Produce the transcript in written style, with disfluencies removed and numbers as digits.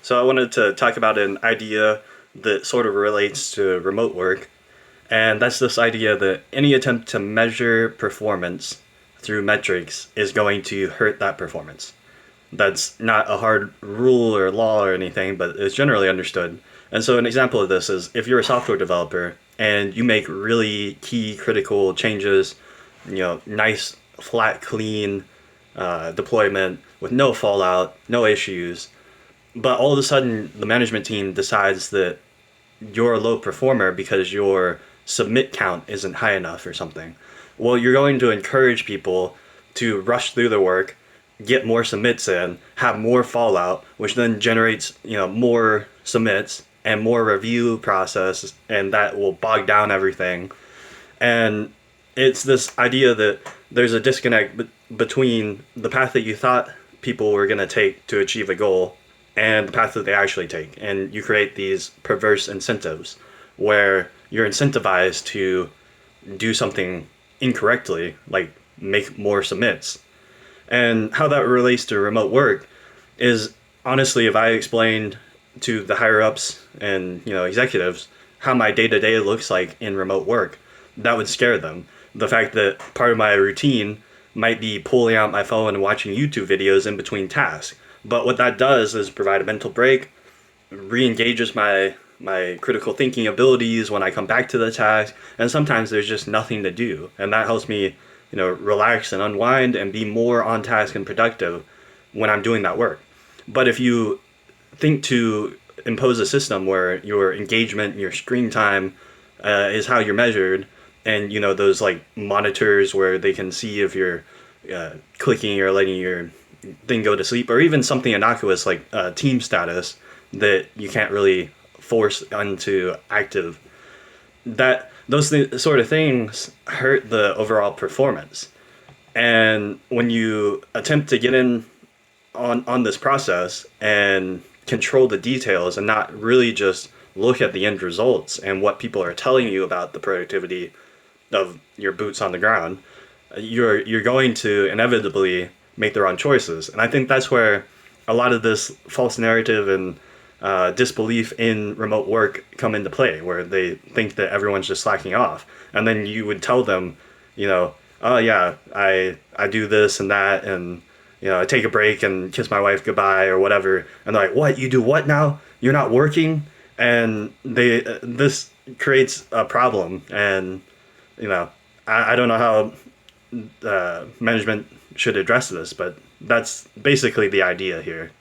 So I wanted to talk about an idea that sort of relates to remote work, and that's this idea that any attempt to measure performance through metrics is going to hurt that performance. That's not a hard rule or law or anything, but it's generally understood. And so an example of this is if you're a software developer and you make really key critical changes, nice, flat, clean deployment with no fallout, no issues, but all of a sudden the management team decides that you're a low performer because your submit count isn't high enough or something. Well, you're going to encourage people to rush through the work, get more submits in, have more fallout, which then generates, more submits and more review process, and that will bog down everything. And it's this idea that there's a disconnect between the path that you thought people were going to take to achieve a goal and the path that they actually take. And you create these perverse incentives where you're incentivized to do something incorrectly, like make more submits. And how that relates to remote work is honestly, if I explained to the higher ups and executives how my day to day looks like in remote work, that would scare them. The fact that part of my routine might be pulling out my phone and watching YouTube videos in between tasks. But what that does is provide a mental break, re-engages my critical thinking abilities when I come back to the task, and sometimes there's just nothing to do. And that helps me, relax and unwind and be more on task and productive when I'm doing that work. But if you think to impose a system where your engagement, your screen time is how you're measured, and those like monitors where they can see if you're clicking or letting your thing go to sleep, or even something innocuous like team status that you can't really force onto active, that sort of things hurt the overall performance. And when you attempt to get in on this process and control the details and not really just look at the end results and what people are telling you about the productivity of your boots on the ground, you're going to inevitably make the wrong choices. And I think that's where a lot of this false narrative and disbelief in remote work come into play, where they think that everyone's just slacking off. And then you would tell them, oh yeah, I do this and that, and I take a break and kiss my wife goodbye or whatever. And they're like, what? You do what now? You're not working? And this creates a problem. And I don't know how management should address this, but that's basically the idea here.